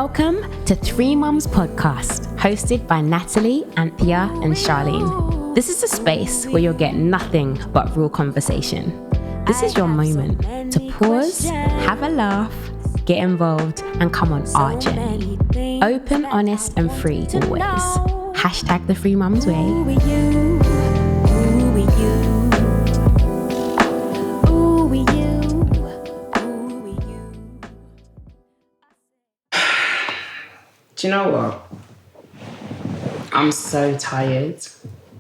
Welcome to Three Mums Podcast, hosted by Natalie, Anthea, and Charlene. This is a space where you'll get nothing but real conversation. This is your moment to pause, have a laugh, get involved, and come on our journey. Open, honest, and free always. Hashtag the Three Mums Way. Do you know what? I'm so tired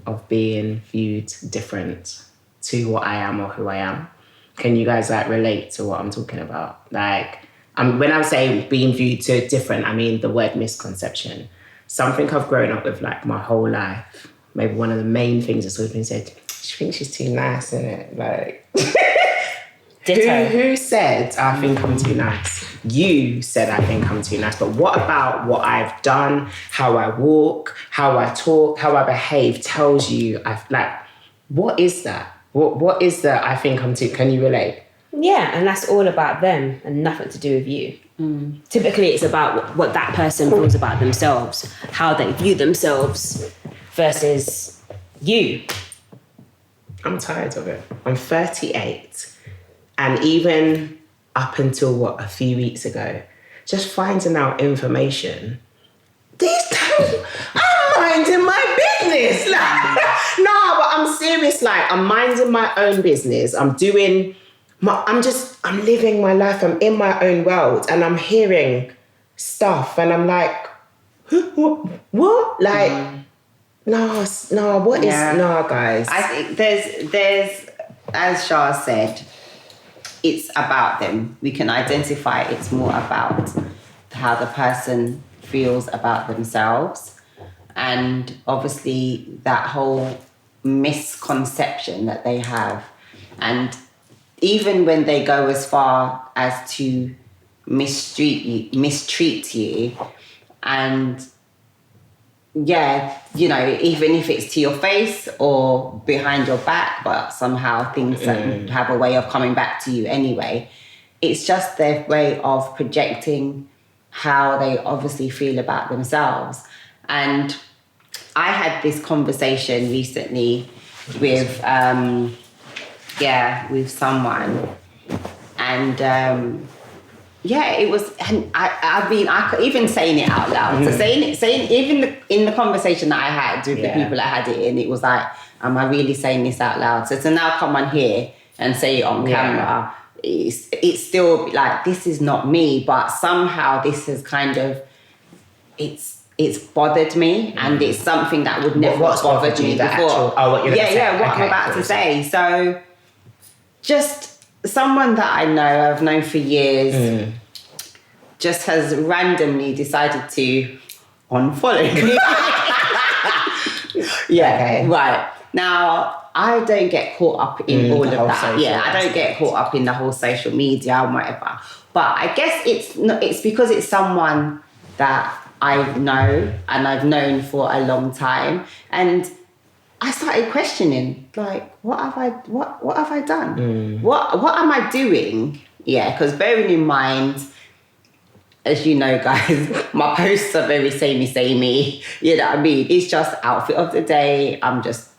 of being viewed different to what I am or who I am. Can you guys relate to what I'm talking about? When I say being viewed to different, I mean the word misconception. Something I've grown up with my whole life. Maybe one of the main things that's always been said, she thinks she's too nice, isn't it? Who said I think I'm too nice? You said I think I'm too nice. But what about what I've done, how I walk, how I talk, how I behave tells you what is that? What is that I think I'm too? Can you relate? Yeah, and that's all about them and nothing to do with you. Typically, it's about what that person feels about themselves, how they view themselves versus you. I'm tired of it. I'm 38. And even up until, a few weeks ago, just finding out information, these times, I'm minding my business. No, but I'm serious. I'm minding my own business. I'm living my life. I'm in my own world. And I'm hearing stuff. And I'm like, what? No, what is, no, guys. I think there's, as Shah said, it's about them. We can identify it's more about how the person feels about themselves. And obviously that whole misconception that they have. And even when they go as far as to mistreat you and even if it's to your face or behind your back, but somehow things have a way of coming back to you anyway. It's just their way of projecting how they obviously feel about themselves. And I had this conversation recently with someone, and it was, and I could even saying it out loud. So saying even in the conversation that I had with the people that had it in, it was like, am I really saying this out loud? So to now come on here and say it on camera, it's still like, this is not me, but somehow this has kind of, it's bothered me, and it's something that would never bothered me before. What I'm about to say. So just someone that I've known for years, just has randomly decided to unfollow me. Right. Now, I don't get caught up in all of that. I don't get caught up in the whole social media and whatever. But I guess it's because it's someone that I know and I've known for a long time. And I started questioning, what have I done? What am I doing? Yeah, because bearing in mind, as you know, guys, my posts are very samey. You know what I mean? It's just outfit of the day. I'm just,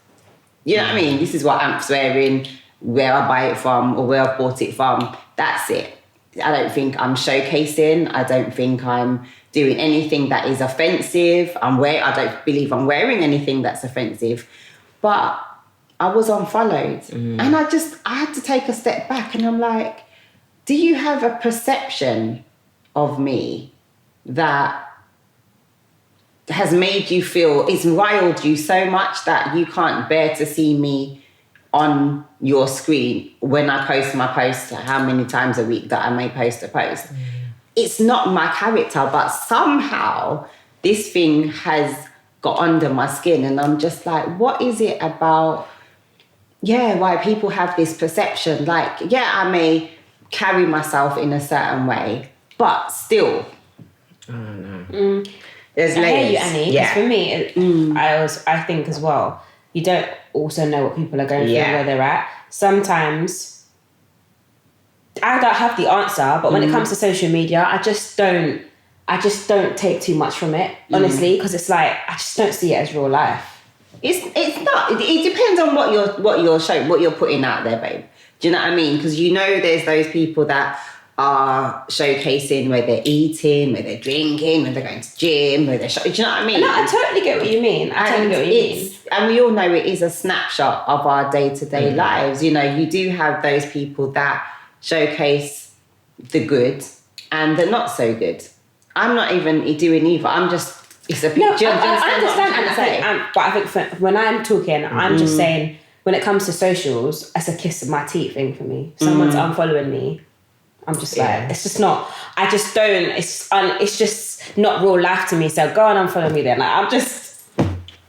you know what I mean? This is what Amp's wearing, where I buy it from or where I bought it from. That's it. I don't think I'm showcasing. I don't think I'm doing anything that is offensive. I don't believe I'm wearing anything that's offensive. But I was unfollowed. And I had to take a step back, and I'm like, do you have a perception of me that has made you feel, it's riled you so much that you can't bear to see me on your screen when I post my post, how many times a week that I may post a post? It's not my character, but somehow this thing has got under my skin, and I'm just like, what is it about, why people have this perception? I may carry myself in a certain way, but still. I don't know. There's layers. I hear you, Annie. Yeah. For me, I think as well, you don't also know what people are going through, where they're at. Sometimes I don't have the answer, but when it comes to social media, I just don't I just don't take too much from it, honestly, because it's like, I just don't see it as real life. It's not. It depends on what you're showing, what you're putting out there, babe. Do you know what I mean? Because there's those people that are showcasing where they're eating, where they're drinking, where they're going to gym, where they're... Do you know what I mean? No, I totally get what you mean. And we all know it is a snapshot of our day-to-day lives. You know, you do have those people that showcase the good and the not so good. I'm not even doing either. I'm just... It's a picture. No, I understand. But I think when I'm talking, I'm just saying, when it comes to socials, it's a kiss of my teeth thing for me. Someone's unfollowing me. I'm just like, it's just not, I just don't, it's just not real life to me. So go and unfollow me then. Like, I'm just...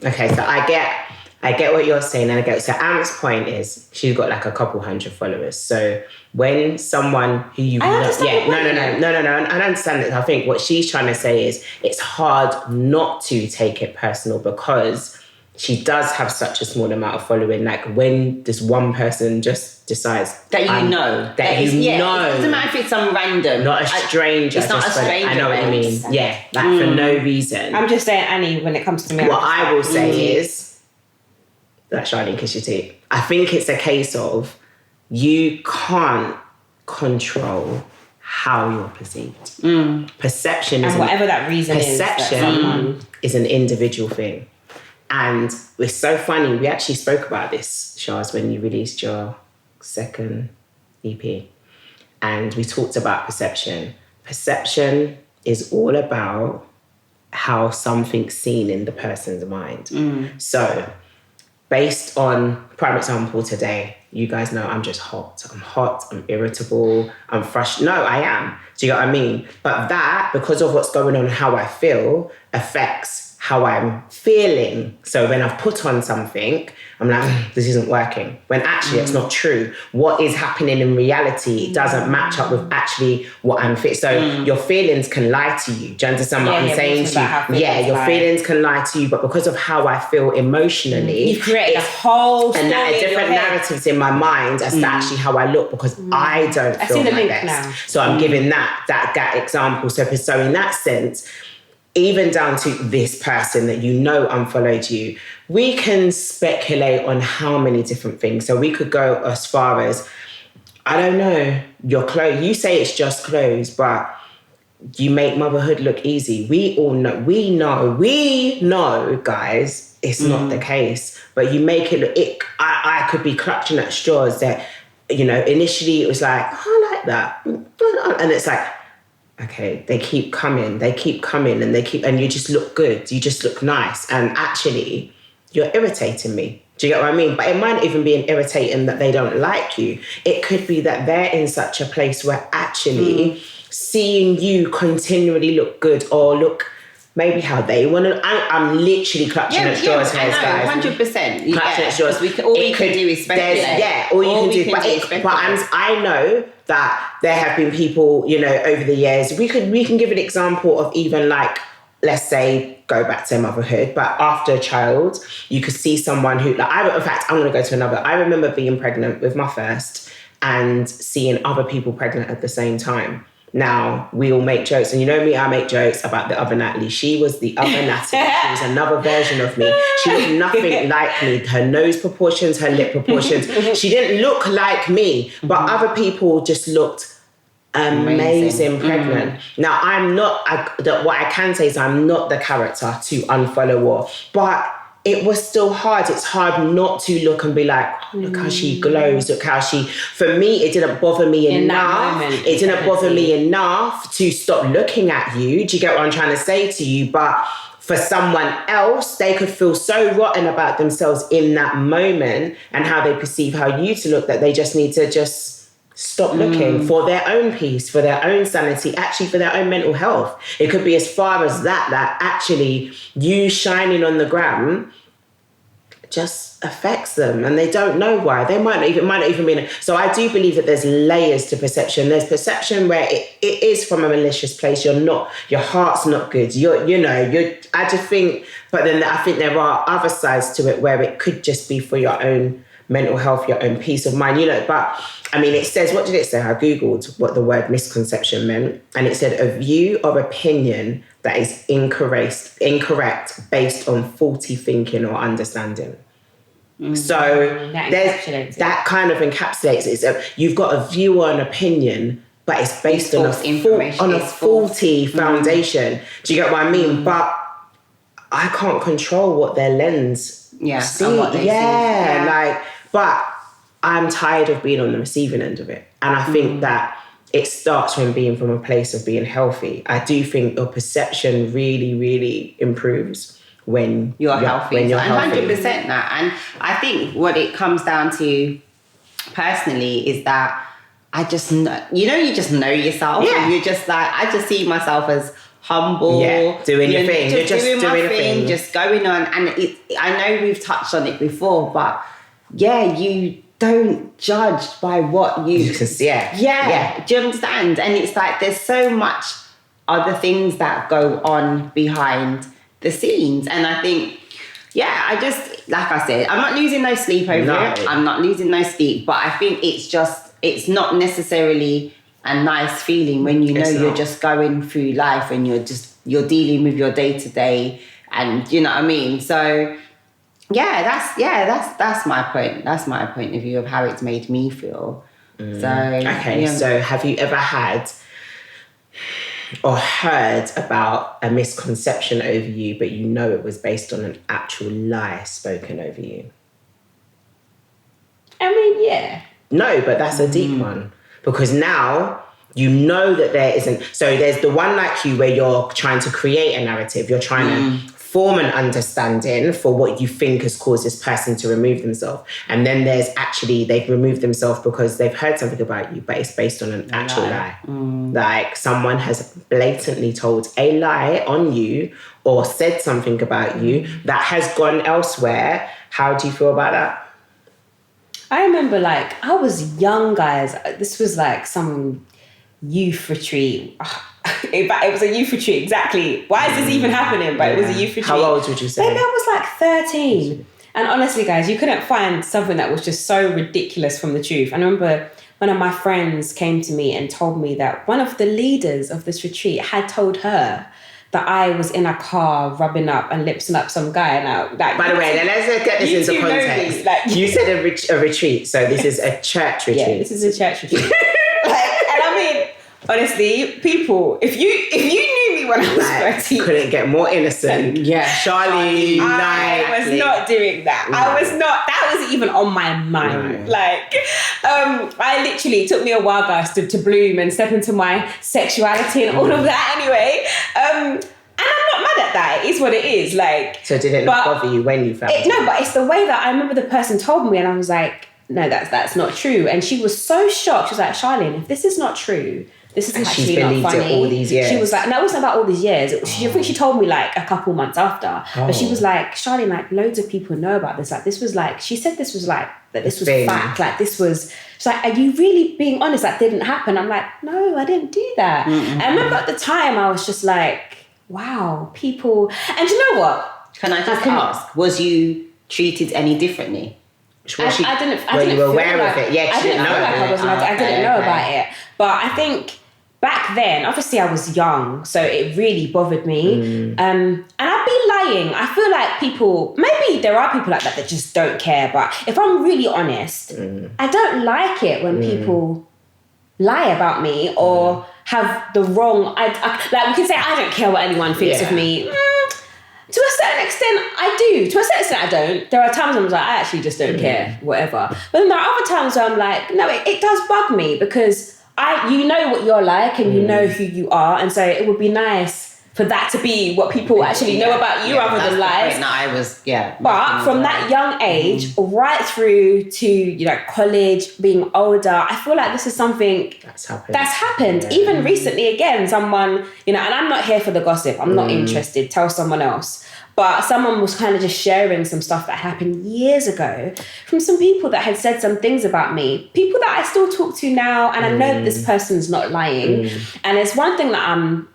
Okay, so I get what you're saying. And so Am's point is, she's got like a couple hundred followers. So when someone who you... I understand. I understand that. I think what she's trying to say is it's hard not to take it personal because she does have such a small amount of following. Like when this one person just decides... That you know. It doesn't matter if it's some random. Not a stranger. It's not a stranger. I know what you mean. Yeah, like for no reason. I'm just saying, Annie, when it comes to me... What I will say is... That Charlene kiss your teeth. I think it's a case of you can't control how you're perceived. Perception is... And whatever that reason Perception is an individual thing. And it's so funny, we actually spoke about this, Shaz, when you released your second EP. And we talked about perception. Perception is all about how something's seen in the person's mind. So, based on, prime example today, you guys know I'm just hot. I'm hot, I'm irritable, I'm frustrated. No, I am. Do you know what I mean? But that, because of what's going on and how I feel, affects how I'm feeling. So when I've put on something, I'm like, this isn't working. When actually it's not true. What is happening in reality doesn't match up with actually what I'm feeling. So your feelings can lie to you. Do you understand what I'm saying to you? Yeah, your feelings can lie to you, but because of how I feel emotionally, you've created a whole story and different narratives in my mind as to actually how I look because I don't feel my best. Now. So I'm giving that example. So in that sense, even down to this person that you know unfollowed you, we can speculate on how many different things. So we could go as far as, I don't know, your clothes. You say it's just clothes, but you make motherhood look easy. We know, guys, it's not the case. But you make it look, I could be clutching at straws that, you know, initially it was like, oh, I like that. And it's like, okay, they keep coming, and you just look good, you just look nice, and actually, you're irritating me. Do you get what I mean? But it might not even be an irritating that they don't like you. It could be that they're in such a place where actually seeing you continually look good or look maybe how they want to... I'm literally clutching at straws here, guys. 100%. Clutching at straws. All we can do is speculate. All you can do. But I know that there have been people, you know, over the years. We can give an example of even like, let's say, go back to motherhood, but after a child, you could see someone who, like, in fact, I'm going to go to another. I remember being pregnant with my first and seeing other people pregnant at the same time. Now, we all make jokes, and you know me, I make jokes about the other Natalie. She was the other Natalie. She was another version of me. She was nothing like me. Her nose proportions, her lip proportions. She didn't look like me, but other people just looked amazing pregnant. Now, what I can say is I'm not the character to unfollow but it was still hard. It's hard not to look and be like, oh, look how she glows, look how she... For me, it didn't bother me enough. It didn't bother me enough to stop looking at you. Do you get what I'm trying to say to you? But for someone else, they could feel so rotten about themselves in that moment and how they perceive how you to look that they just need to just stop looking for their own peace, for their own sanity, actually for their own mental health. It could be as far as that actually you shining on the gram just affects them and they don't know why. It might not even be. So I do believe that there's layers to perception. There's perception where it is from a malicious place. Your heart's not good. I just think, but then I think there are other sides to it where it could just be for your own mental health, your own peace of mind, but I mean, it says, what did it say? I Googled what the word misconception meant, and it said a view or opinion that is incorrect based on faulty thinking or understanding. So that kind of encapsulates it. So you've got a view or an opinion, but it's based on a faulty foundation. Do you get what I mean? But I can't control what their lens see. And what they see. But I'm tired of being on the receiving end of it. And I think that it starts from being from a place of being healthy. I do think your perception really, really improves when you're healthy. When you're healthy. 100% that. And I think what it comes down to personally is that I just know, you just know yourself. Yeah. And you're just like, I just see myself as humble. Yeah, doing your thing. You're just doing my thing. Just going on. And I know we've touched on it before, but you don't judge by what you can see. Yeah. Do you understand? And it's like there's so much other things that go on behind the scenes. And I think, I just, like I said, I'm not losing no sleep over it. I'm not losing no sleep. But I think it's not necessarily a nice feeling when you're just going through life and you're dealing with your day-to-day, and you know what I mean? So that's my point. That's my point of view of how it's made me feel. So have you ever had or heard about a misconception over you, but it was based on an actual lie spoken over you? I mean, yeah. No, but that's a deep one, because now you know that there isn't. So there's the one like you where you're trying to create a narrative. You're trying to form an understanding for what you think has caused this person to remove themselves. And then there's actually, they've removed themselves because they've heard something about you, but it's based on an actual lie. Like someone has blatantly told a lie on you or said something about you that has gone elsewhere. How do you feel about that? I remember I was young, guys. This was some youth retreat. It was a youth retreat, exactly. Why is this even happening? But it was a youth retreat. How old would you say? Maybe I was 13. And honestly, guys, you couldn't find something that was just so ridiculous from the truth. And I remember one of my friends came to me and told me that one of the leaders of this retreat had told her that I was in a car rubbing up and lipsing up some guy. Now, by the way, let's get this into context. You said a retreat, so this is a church retreat. Yeah, this is a church retreat. And I mean, honestly, people, if you knew me when I was 13, couldn't get more innocent. Charlie, I was not doing that. I was not. That wasn't even on my mind. No. I literally, it took me a while, guys, to bloom and step into my sexuality and all of that. Anyway, and I'm not mad at that. It is what it is. So did it not bother you when you found it? No, but it's the way that I remember the person told me, and I was like, no, that's not true. And she was so shocked. She was like, Charlene, if this is not true, this is actually not funny. It all these years. She was like, no, it wasn't about all these years. I think she told me a couple months after. But she was like, Charlene, loads of people know about this. This was she said this was that this was fact. This was, she's like, are you really being honest? That didn't happen. I'm like, no, I didn't do that. And I remember at the time I was just like, wow, people. And you know what? Can I just ask, was you treated any differently? I didn't. Were you aware of it? Yeah, I didn't know I didn't know about it. But I think back then, obviously, I was young, so it really bothered me. And I'd be lying. I feel like people. Maybe there are people like that just don't care. But if I'm really honest, I don't like it when people lie about me or have the wrong. We can say I don't care what anyone thinks of me. To a certain extent, I do. To a certain extent, I don't. There are times I'm I actually just don't care, whatever. But then there are other times where I'm no, it does bug me because you know what you're like and you know who you are. And so it would be nice for that to be what people actually know about you rather than lies. But from that young age, right through to, college, being older, I feel like this is something that's happened. Yeah. Even recently, again, someone, and I'm not here for the gossip. I'm not interested. Tell someone else. But someone was kind of just sharing some stuff that happened years ago from some people that had said some things about me. People that I still talk to now, and I know that this person's not lying. And it's one thing that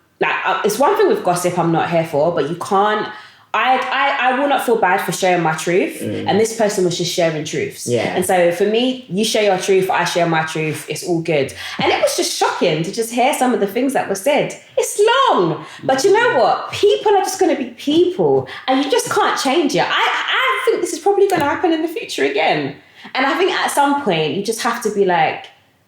it's one thing with gossip I'm not here for, but you can't I will not feel bad for sharing my truth. And this person was just sharing truths. Yeah. And so for me, you share your truth, I share my truth. It's all good. And it was just shocking to just hear some of the things that were said. It's long. But you know what? People are just going to be people. And you just can't change it. I think this is probably going to happen in the future again. And I think at some point, you just have to be like,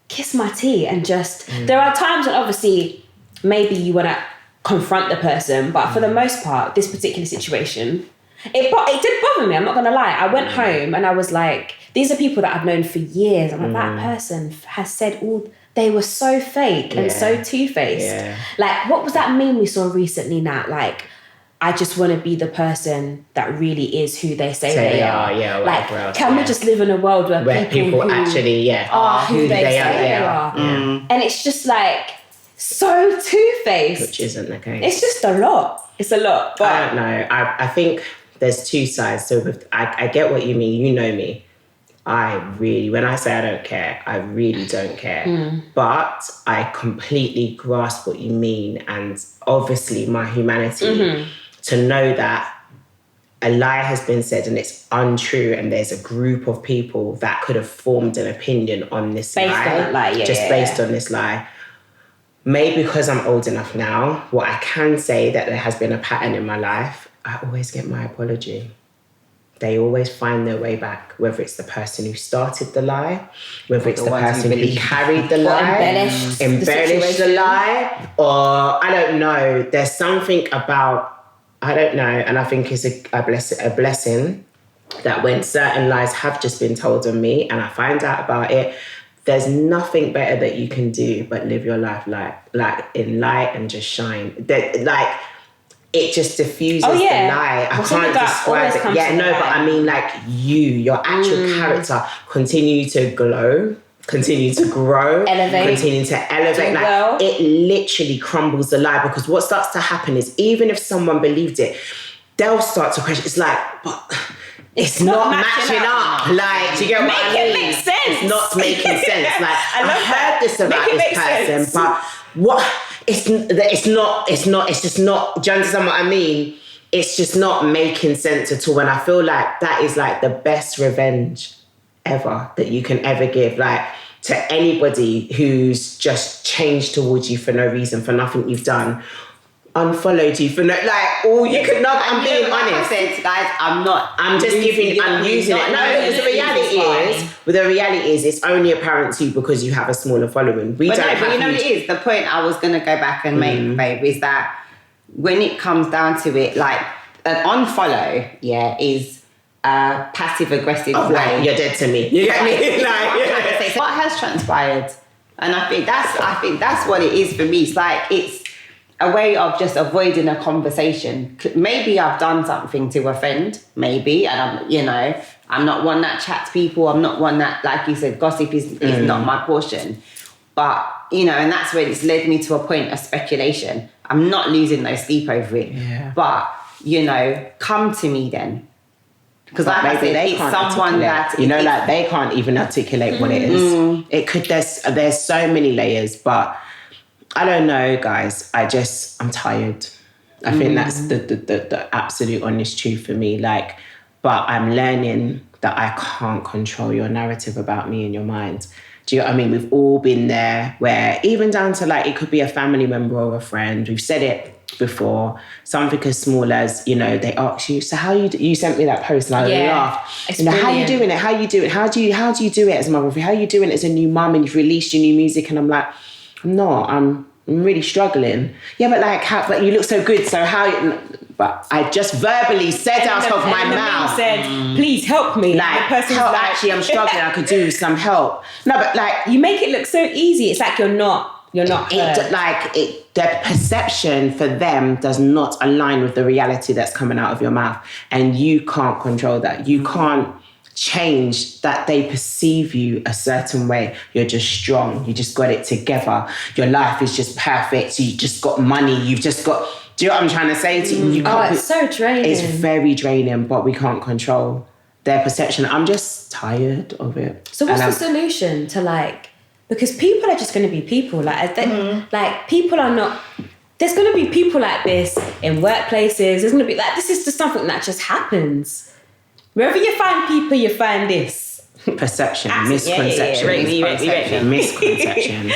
kiss my tea and just... There are times when obviously maybe you want to confront the person, but for the most part, this particular situation, it did bother me, I'm not going to lie. I went home and I was like, these are people that I've known for years. I'm like, that person has said they were so fake and so two-faced. Yeah. Like, what was that meme we saw recently, Nat? Like, I just want to be the person that really is who they say they are. Yeah, like, can we just live in a world where people who actually are who they say they are? And it's just like, so two-faced. Which isn't the case. It's just a lot. It's a lot. But I don't know. I think there's two sides. So I get what you mean. You know me. When I say I don't care, I really don't care. But I completely grasp what you mean. And obviously my humanity to know that a lie has been said and it's untrue and there's a group of people that could have formed an opinion on this based lie. On that lie. Based on this lie. Maybe because I'm old enough now, what I can say that there has been a pattern in my life, I always get my apology. They always find their way back, whether it's the person who started the lie, whether it's the person who carried the lie, embellished the lie, or I don't know. There's something about, I don't know, and I think it's a blessing that when certain lies have just been told on me and I find out about it, there's nothing better that you can do but live your life like in light and just shine. Like, it just diffuses the lie. I can't describe it. Yeah, no, but I mean, like, your actual character continue to glow, continue to grow, continue to elevate. Like, it literally crumbles the lie, because what starts to happen is even if someone believed it, they'll start to question. It's like, but it's not matching up. Like, do you get what I mean? Make it make sense. It's not making sense. Like, I heard this about this person, but what? It's just not, do you understand what I mean? It's just not making sense at all. And I feel like that is like the best revenge ever that you can ever give. Like, to anybody who's just changed towards you for no reason, for nothing you've done, unfollowed you for no, like, you could not, I'm being honest. I said, guys, I'm using it. No, the reality is, it's only apparent to you because you have a smaller following. But you know what it is? The point I was going to go back and make, babe, is that when it comes down to it, like, an unfollow, is a passive-aggressive way. Like, you're dead to me. You get me? Like, what has transpired? And I think that's what it is for me. It's like, it's a way of just avoiding a conversation. Maybe I've done something to offend, maybe, and I'm not one that chats people. I'm not one that, like you said, gossip is not my portion. But, and that's where it's led me to a point of speculation. I'm not losing no sleep over it. Yeah. But, come to me then. Because like I said, it's someone that... like, they can't even articulate what it is. It could, there's so many layers, but I don't know, guys. I'm tired. I think that's the absolute honest truth for me. Like, but I'm learning that I can't control your narrative about me in your mind. Do you know what I mean? We've all been there, where even down to, like, it could be a family member or a friend. We've said it before. Something as small as, they ask you, so how you sent me that post and I laughed. How you doing it? How you do it? How do you do it as a mother? How you doing it as a new mum, and you've released your new music? And I'm like, I'm really struggling. Yeah, but like, but you look so good. So how? But I just verbally said out of my mouth, said, "Please help me." Like, actually, I'm struggling. I could do some help. No, but like, you make it look so easy. It's like you're not. The perception for them does not align with the reality that's coming out of your mouth, and you can't control that. You can't change that they perceive you a certain way. You're just strong. You just got it together. Your life is just perfect. You just got money. You've just got... Do you know what I'm trying to say to you? It's so draining. It's very draining, but we can't control their perception. I'm just tired of it. So what's the solution to, like... Because people are just going to be people. Like, like, people are not... there's going to be people like this in workplaces. There's going to be like, this is just something that just happens. Wherever you find people, you find this. Perception, misconception, misconception.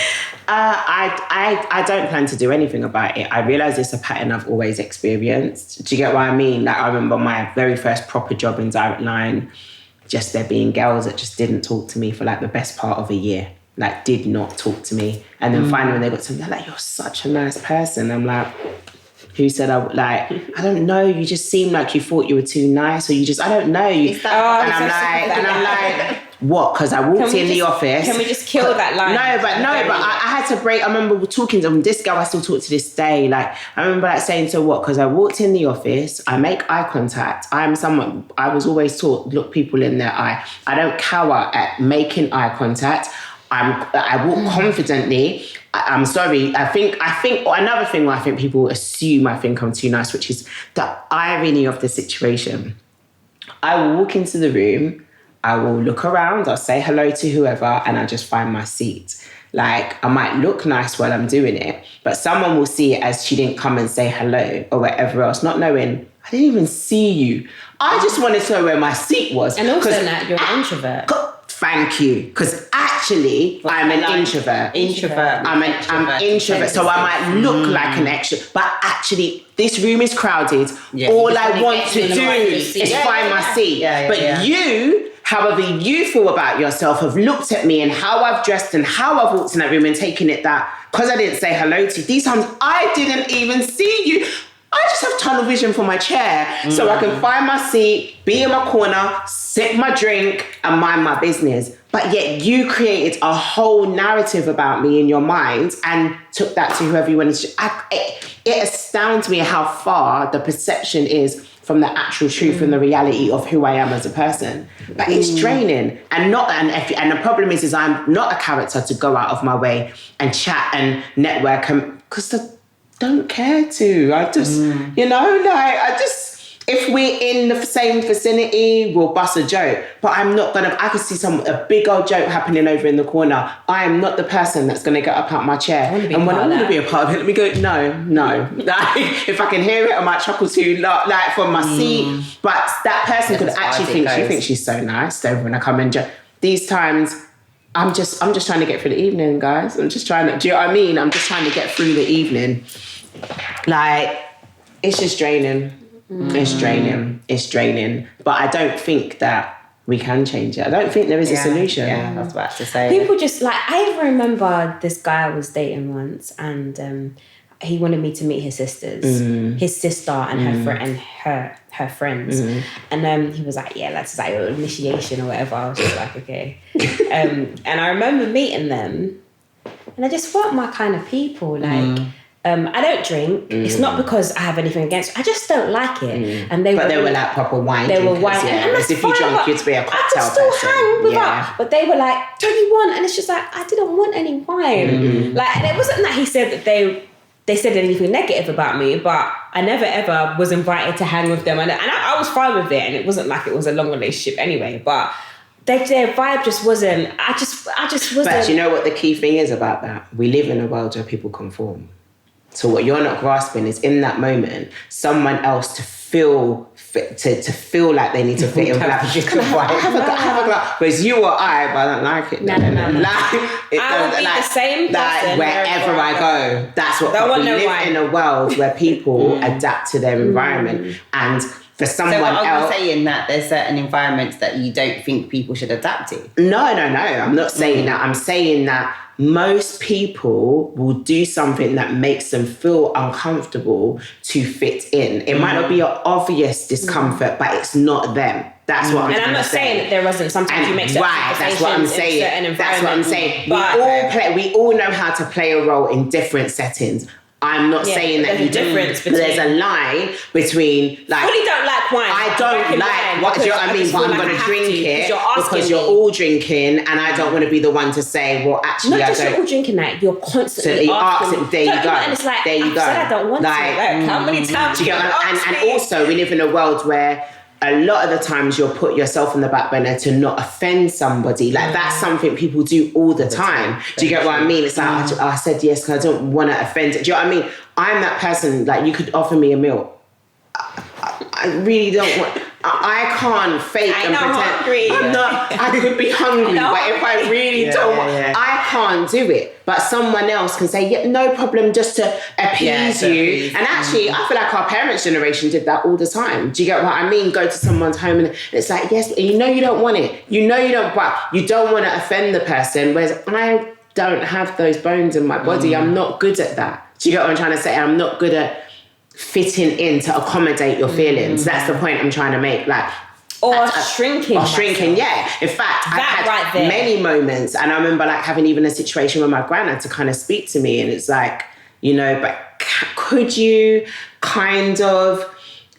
I don't plan to do anything about it. I realise it's a pattern I've always experienced. Do you get what I mean? Like, I remember my very first proper job in Direct Line, just there being girls that just didn't talk to me for like the best part of a year. Like, did not talk to me. And then finally when they got to me, they're like, you're such a nice person. I'm like, who said I don't know, you just seem like you thought you were too nice, or you just, I don't know. And I'm like, what? Because I walked in the office. Can we just kill that line? No, but I had to break. I remember talking to this girl, I still talk to this day. Like, I remember like saying, so what? Because I walked in the office, I make eye contact. I'm someone, I was always taught, look people in their eye. I don't cower at making eye contact. I walk confidently. I'm sorry. I think another thing where I think people assume I think I'm too nice, which is the irony of the situation. I will walk into the room, I will look around, I'll say hello to whoever, and I just find my seat. Like, I might look nice while I'm doing it, but someone will see it as she didn't come and say hello or whatever else, not knowing, I didn't even see you. I just wanted to know where my seat was. And also that you're an introvert. Thank you. Because actually, I'm an introvert. I'm introvert. So I might look like an extrovert, but actually, this room is crowded. Yeah, all I want to do is find my seat. But you, however you feel about yourself, have looked at me and how I've dressed and how I've walked in that room and taken it that because I didn't say hello to you, these times I didn't even see you. I just have tunnel vision for my chair so I can find my seat, be in my corner, sip my drink and mind my business. But yet you created a whole narrative about me in your mind and took that to whoever you wanted to. It astounds me how far the perception is from the actual truth and the reality of who I am as a person. But it's draining. And the problem is I'm not a character to go out of my way and chat and network because don't care to. I just, if we're in the same vicinity, we'll bust a joke. But I could see a big old joke happening over in the corner. I am not the person that's going to get up out my chair. And when I want to be a part of it, let me go, no. Like, if I can hear it, I might chuckle too, like from my seat. But that person could actually think, she thinks she's so nice. So when I come and these times, I'm just trying to get through the evening, guys. I'm just trying to, do you know what I mean? I'm just trying to get through the evening. Like, it's just draining. It's draining. But I don't think that we can change it. I don't think there is a solution. Yeah, I was about to say. People just like, I even remember this guy I was dating once and he wanted me to meet his sisters, his sister and her friends. And he was like, yeah, that's like your initiation or whatever. I was just like, okay. And I remember meeting them and I just weren't my kind of people. Like, I don't drink. It's not because I have anything against it. I just don't like it. And they were like proper wine drinkers. They were wine. Yeah. And that's if you drunk, you'd be a cocktail person. I could still hang with her. But they were like, don't you want? And it's just like, I didn't want any wine. Like, and it wasn't that he said that they said anything negative about me, but I never ever was invited to hang with them. And I was fine with it. And it wasn't like it was a long relationship anyway. But their vibe just wasn't, I just wasn't. But you know what the key thing is about that? We live in a world where people conform. So what you're not grasping is in that moment, someone else to feel like they need to fit in. Like, have a glass. Whereas you or I, but I don't like it. No. I will be the same person. Like, wherever I go, that's what. But we live in a world where people adapt to their environment. And for someone else... So are you saying that there's certain environments that you don't think people should adapt to? No. I'm not saying that. I'm saying that most people will do something that makes them feel uncomfortable to fit in. It might not be an obvious discomfort, but it's not them. That's what I'm saying. And I'm not saying that there wasn't. Sometimes you make certain that's what I'm saying. That's what I'm saying. But we all know how to play a role in different settings. I'm not saying that you difference between. There's a line between like. I really don't like wine. I don't like what do you know what I mean? But I'm going to drink it because you're all drinking, and I don't want to be the one to say, well, actually, not just you're all drinking that, you're constantly asking. There you go. And it's like, there you go. I said I don't want to. Like, how many times? And also, we live in a world where a lot of the times you'll put yourself on the back burner to not offend somebody. Like, that's something people do all the time. Do you get what I mean? It's like, I said yes because I don't want to offend. Do you know what I mean? I'm that person, like, you could offer me a meal. I really don't want... I can't fake and pretend. Hungry. I could be hungry, but if I really don't want... I can't do it. But someone else can say, yeah, no problem, just to appease you. And actually, I feel like our parents' generation did that all the time. Do you get what I mean? Go to someone's home and it's like, yes, you know you don't want it. You know you don't, but you don't want to offend the person. Whereas I don't have those bones in my body. I'm not good at that. Do you get what I'm trying to say? I'm not good at fitting in to accommodate your feelings. That's the point I'm trying to make. Like, shrinking. Or shrinking, yeah. In fact, I've had many moments, and I remember like having even a situation where my gran had to kind of speak to me, and it's like, you know, but could you kind of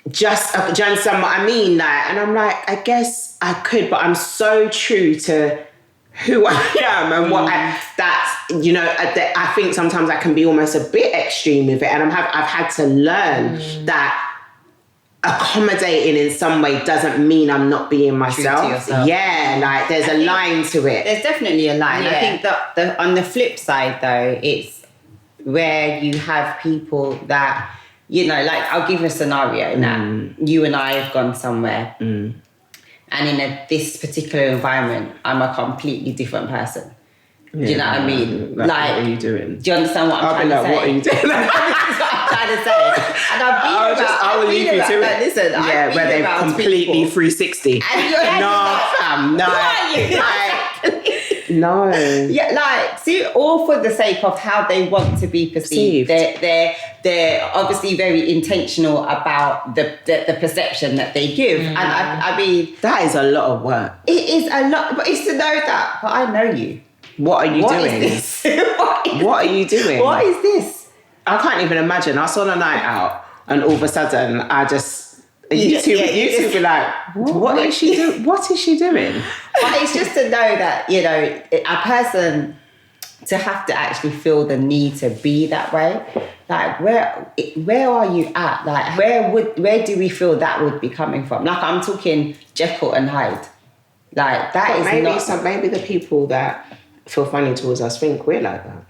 just, do you understand what I mean? Like, and I'm like, I guess I could, but I'm so true to who I am and what that's, you know, I think sometimes I can be almost a bit extreme with it, and I've had to learn that accommodating in some way doesn't mean I'm not being myself. Yeah, like there's a line to it. There's definitely a line. I think that on the flip side though, it's where you have people that, you know, like I'll give you a scenario now. You and I have gone somewhere and in this particular environment, I'm a completely different person. Do you know what I mean? Like, what are you doing? Do you understand what I'm trying to say? What are you doing? That's what I'm trying to say. And I will leave you to it. Listen, yeah, where they're completely 360. No, fam, no. No. Yeah, like, see, all for the sake of how they want to be perceived. They're obviously very intentional about the perception that they give. And I mean... That is a lot of work. It is a lot, but it's to know that, but I know you. What are you doing? Is this? What are you doing? What is this? I can't even imagine. I saw a night out and all of a sudden I just... You two be like, what is she doing? What is she doing? But it's just to know that, you know, a person to have to actually feel the need to be that way. Like, where are you at? Like, where do we feel that would be coming from? Like, I'm talking Jekyll and Hyde. Like, that is maybe not... maybe the people that feel funny towards us think we're like that.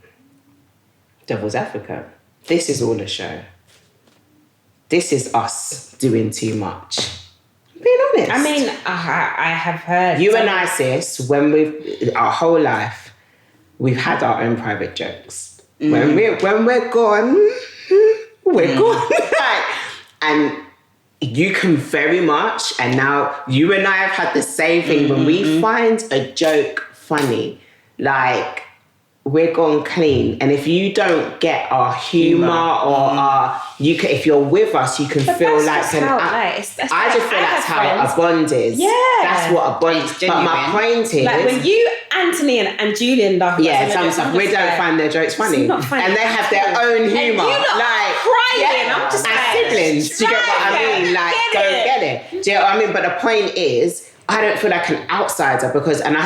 Devil's Africa. This is all a show. This is us doing too much. Being honest. I mean, I have heard... You and I, sis, our whole life, we've had our own private jokes. When we're gone, we're gone. And you can very much, and now you and I have had the same thing. When we find a joke funny, like, we're gone clean. And if you don't get our humour or if you're with us, you can feel like I just feel that's how a bond is. Yeah. That's what a bond is. But my point is, like when you, Anthony and Julian laugh at some stuff, we don't find their jokes funny. Not funny. And they have their own humour. Like crying. I'm just like siblings. Do you get what I mean? Like, don't get it. Do you know what I mean? But the point is, I don't feel like an outsider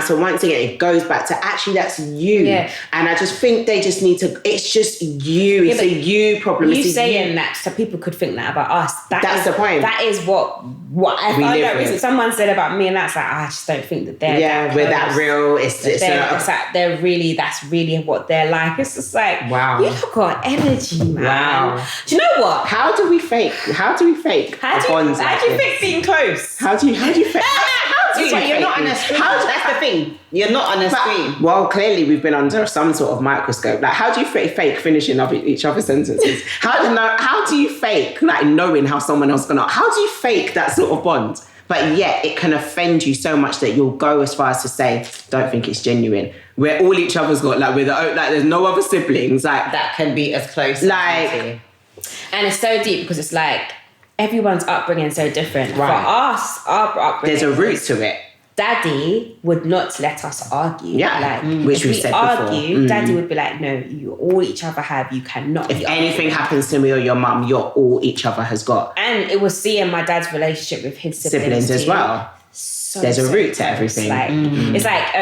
so once again, it goes back to actually that's you. Yeah. And I just think they just need to, it's just you. It's a you problem. You saying that so people could think that about us. That's the point. That is what I found out recently. Someone said about me and that's like, I just don't think that they're we're that real. It's like they're really, that's really what they're like. It's just like, wow. You have got energy, man. Wow. Do you know what? How do we fake? How do you fake being close? How do you fake? You're not on a screen. That's the thing. You're not on a screen. Well, clearly we've been under some sort of microscope. Like, how do you fake finishing of each other's sentences? How do you fake like knowing how someone else gonna? How do you fake that sort of bond? But yet it can offend you so much that you'll go as far as to say, "Don't think it's genuine." We're all each other's got there's no other siblings like that can be as close. Like, and it's so deep because it's like. Everyone's upbringing is so different. Right. For us, our upbringing... There's a root to it. Daddy would not let us argue. Yeah, which we said before. Daddy would be like, no, you all each other have, you cannot If anything happens to me or your mum, you're all each other has got. And it was seeing my dad's relationship with his siblings as well. There's a root to everything. It's like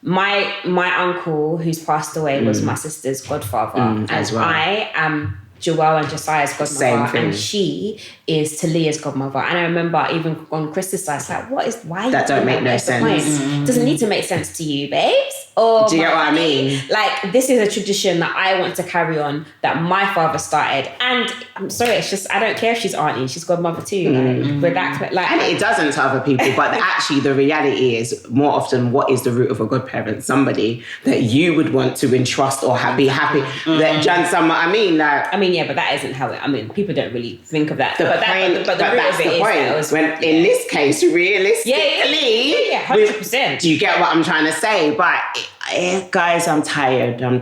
my uncle who's passed away was my sister's godfather. As well. I am... Joelle and Josiah's godmother, and she is Talia's godmother. And I remember even on Chris's side, it's like, why? That don't make no sense. Doesn't need to make sense to you, babes. Oh, do you get what I mean? Like, this is a tradition that I want to carry on, that my father started. And I'm sorry, it's just, I don't care if she's auntie, she's godmother too. Like, with that, like, and it doesn't to other people, but actually the reality is more often, what is the root of a godparent? Somebody that you would want to entrust or be happy that Jan Summer. I mean, yeah, but that isn't how it. I mean, people don't really think of that. But the root that's of it the is point. that it was, In this case, realistically, 100%. Do you get what I'm trying to say? But guys, I'm tired. I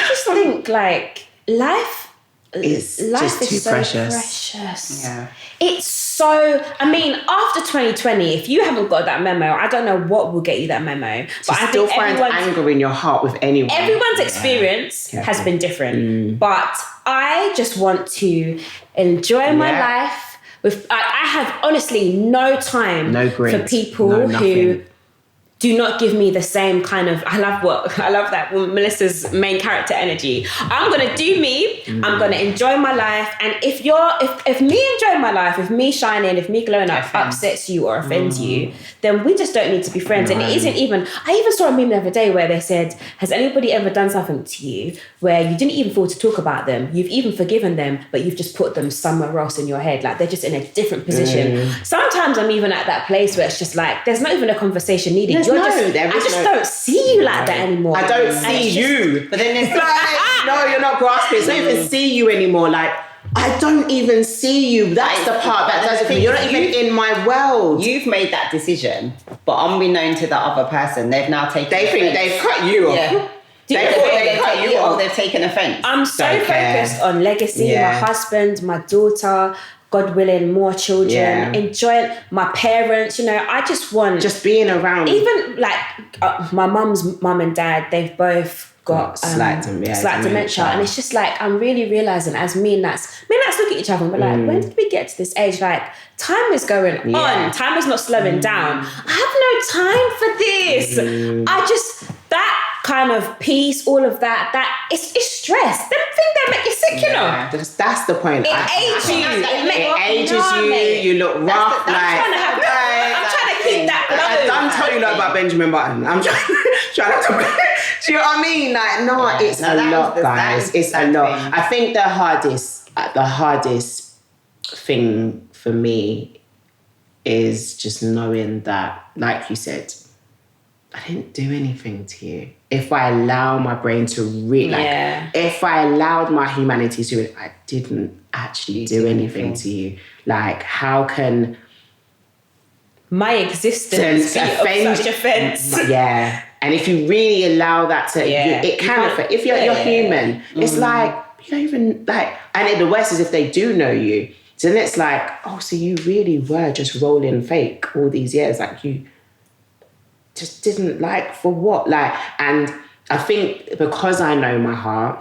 just think like life is just too so precious. Yeah. It's so, I mean, after 2020, if you haven't got that memo, I don't know what will get you that memo. But I still think find anger in your heart with anyone. Everyone's experience has been different. But I just want to enjoy my life. I have honestly no time for people who do not give me the same kind of, I love that Melissa's main character energy. I'm going to do me. I'm going to enjoy my life. And if me enjoying my life, if me shining, if me glowing up upsets you or offends you, then we just don't need to be friends. And it isn't even, I even saw a meme the other day where they said, has anybody ever done something to you where you didn't even thought to talk about them? You've even forgiven them, but you've just put them somewhere else in your head. Like they're just in a different position. Sometimes I'm even at that place where it's just like, there's not even a conversation needed. I just don't see you like that anymore. I don't see you. But then there's like, no, you're not grasping. It's not even see you anymore. Like, I don't even see you. That's the part that doesn't. You're not even in my world. You've made that decision, but unbeknown to the other person, they've now taken. They think they've cut you off. Yeah. They've taken offence. I'm so focused on legacy, my husband, my daughter. God willing, more children, enjoying my parents. I just want just being around. Even like my mum's mum and dad, they've both got slight dementia, and it's just like I'm really realizing as me and Nats look at each other and we're like, when did we get to this age? Like time is going on, time is not slowing down. I have no time for this. I just that kind of peace, all of that it's stress. Them things that make you sick, you know. That's the point. It ages you. It ages you. You look rough. I'm trying to keep that glow. I'm telling you about Benjamin Button. I'm trying to. Do you know what I mean? Like, no, it's a lot, guys. It's a lot. I think the hardest thing for me is just knowing that, like you said, I didn't do anything to you. If I allow my brain to if I allowed my humanity to it, I didn't actually do anything to you. Like, how can my existence be of such offense? Yeah. And if you really allow that to, it can affect. If you're human, it's like, you don't even, like, and the worst is if they do know you. So then it's like, oh, so you really were just rolling fake all these years. Like, you just didn't, like, for what? Like, and I think because I know my heart,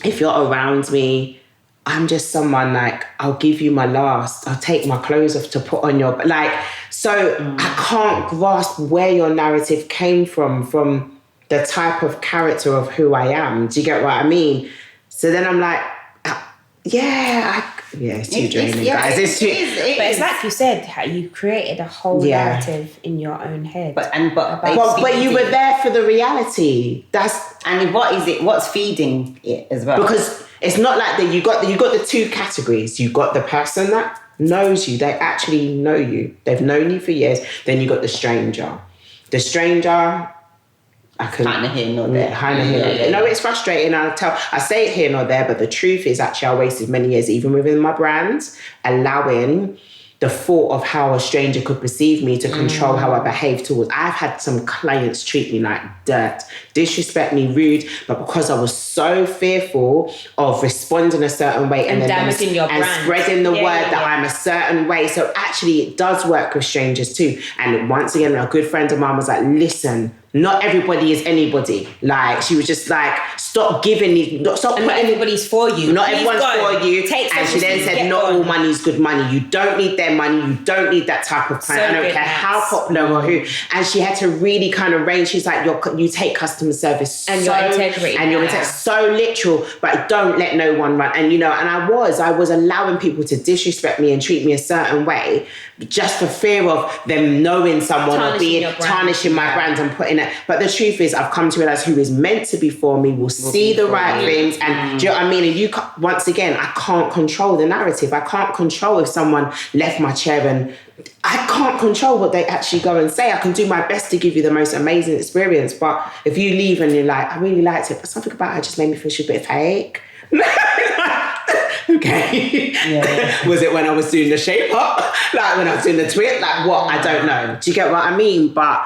if you're around me, I'm just someone like, I'll give you my last, I'll take my clothes off to put on your, like, so I can't grasp where your narrative came from the type of character of who I am. Do you get what I mean? So then I'm like, it's too draining, guys. But it's like you said, how you created a whole narrative in your own head. But you were there for the reality. What is it? What's feeding it as well? Because it's not like that. You got the two categories. You got the person that knows you. They actually know you. They've known you for years. Then you got the stranger. The stranger, I can kind of here nor there. No, it's frustrating. I say it here nor there, but the truth is actually I wasted many years, even within my brands, allowing the thought of how a stranger could perceive me to control how I behave towards. I've had some clients treat me like dirt, disrespect me, rude, but because I was so fearful of responding a certain way and damaging your brand and spreading the word that I'm a certain way. So actually it does work with strangers too. And once again, a good friend of mine was like, listen, not everybody is anybody. Like, she was just like, stop giving these, stop and putting... not everybody's for you. Not Please everyone's go. for you. Take and she then said, not all money is good money. You don't need their money. You don't need that type of client. I don't care how popular or who. And she had to really kind of rein. She's like, you take customer service and your integrity. And your integrity so literal, but don't let no one run. And, you know, and I was allowing people to disrespect me and treat me a certain way just for fear of them knowing someone Tarnishing or tarnishing my brand and putting it. But the truth is, I've come to realize who is meant to be for me will see the right things. And do you know what I mean? And once again, I can't control the narrative. I can't control if someone left my chair, and I can't control what they actually go and say. I can do my best to give you the most amazing experience. But if you leave and you're like, I really liked it, but something about it just made me feel she's a bit fake. Okay. Yeah. Was it when I was doing the shape up? Like when I was doing the twit? Like what? I don't know. Do you get what I mean? But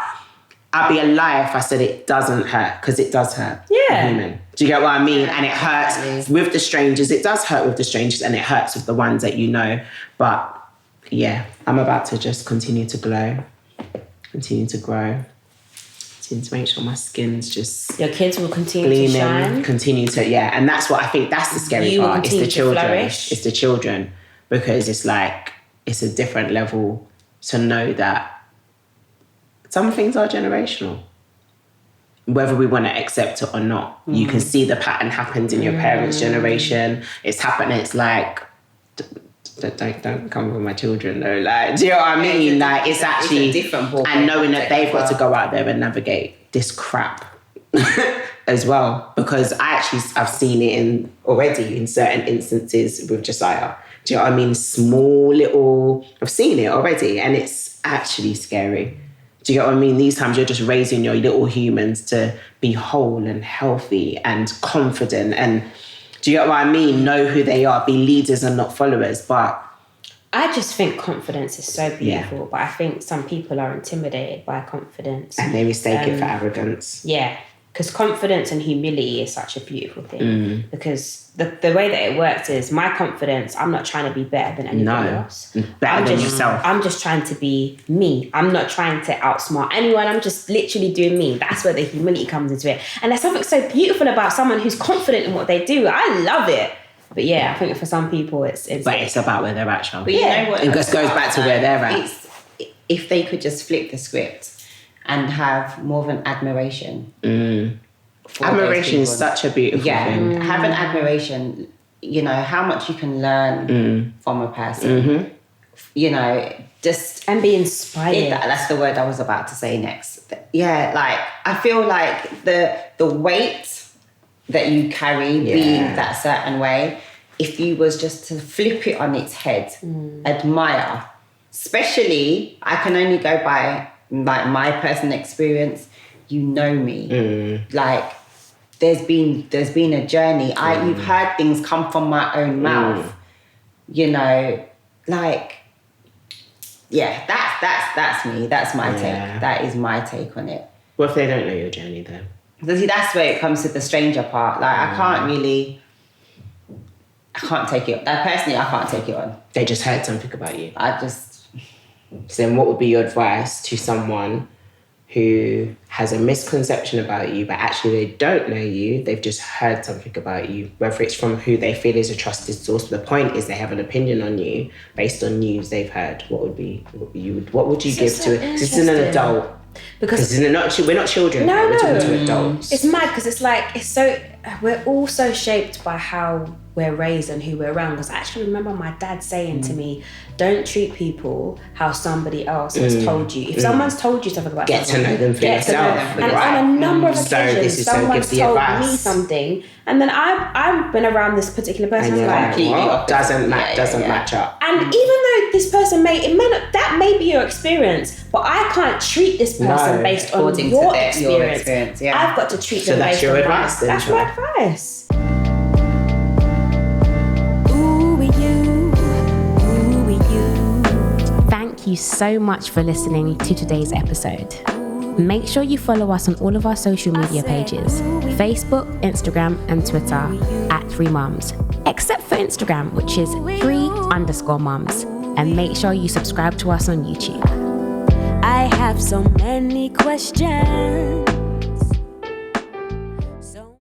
I'd be a liar if I said it doesn't hurt, because it does hurt. Yeah. Human. Do you get what I mean? And it hurts with the strangers. It does hurt with the strangers, and it hurts with the ones that you know. But yeah, I'm about to just continue to glow, continue to grow, continue to make sure my skin's just... Your kids will continue gleaming, to shine. Continue to, yeah. And that's what I think, that's the scary part. It's the children. It's the children. Because it's like, it's a different level to know that some things are generational. Whether we want to accept it or not. You can see the pattern happens in your parents' generation. It's happening. It's like, don't come with my children though. Like, do you know what I mean? Like, it's actually, it's a different ball and knowing that they've got to go out there and navigate this crap as well. Because I've seen it already in certain instances with Josiah. Do you know what I mean? Small little, I've seen it already, and it's actually scary. Do you get what I mean? These times you're just raising your little humans to be whole and healthy and confident. And do you get what I mean? Know who they are, be leaders and not followers. But I just think confidence is so beautiful, but I think some people are intimidated by confidence. And they mistake it for arrogance. Yeah, because confidence and humility is such a beautiful thing. Because the way that it works is my confidence, I'm not trying to be better than anybody else. Better than yourself. I'm just trying to be me. I'm not trying to outsmart anyone. I'm just literally doing me. That's where the humility comes into it. And there's something so beautiful about someone who's confident in what they do. I love it. But yeah, I think for some people it's but it's about where they're at, Sean. But you know what? It just goes back to where they're at. If they could just flip the script and have more of an admiration. Admiration is such a beautiful thing. Have an admiration, you know, how much you can learn from a person. You know, just... And be inspired. That's the word I was about to say next. Yeah, like, I feel like the weight that you carry being that certain way, if you was just to flip it on its head, admire, especially, I can only go by like my personal experience, you know me. Like, there's been a journey. You've heard things come from my own mouth. You know, like, yeah, that's me. That's my take. That is my take on it. What if they don't know your journey then? See, that's where it comes to the stranger part. Like, I can't take it. Personally, I can't take it on. They just heard something about you. So then what would be your advice to someone who has a misconception about you, but actually they don't know you, they've just heard something about you, whether it's from who they feel is a trusted source, but the point is they have an opinion on you based on news they've heard. What would you give to it? This is an adult. Because we're not children. No, we're talking to adults. It's mad because it's like, we're all so shaped by how we're raised and who we're around. Because I actually remember my dad saying to me, don't treat people how somebody else has told you. If someone's told you something about get to know them for yourself. And on a number of occasions, someone's told me something, and then I've been around this particular person. And you're like, what? Doesn't match up. And even though this person that may be your experience, but I can't treat this person based on your experience. I've got to treat them based on mine. That's my advice. Thank you so much for listening to today's episode. Make sure you follow us on all of our social media pages, Facebook, Instagram, and Twitter @3mums, except for Instagram, which is 3_mums. And make sure you subscribe to us on YouTube. I have so many questions.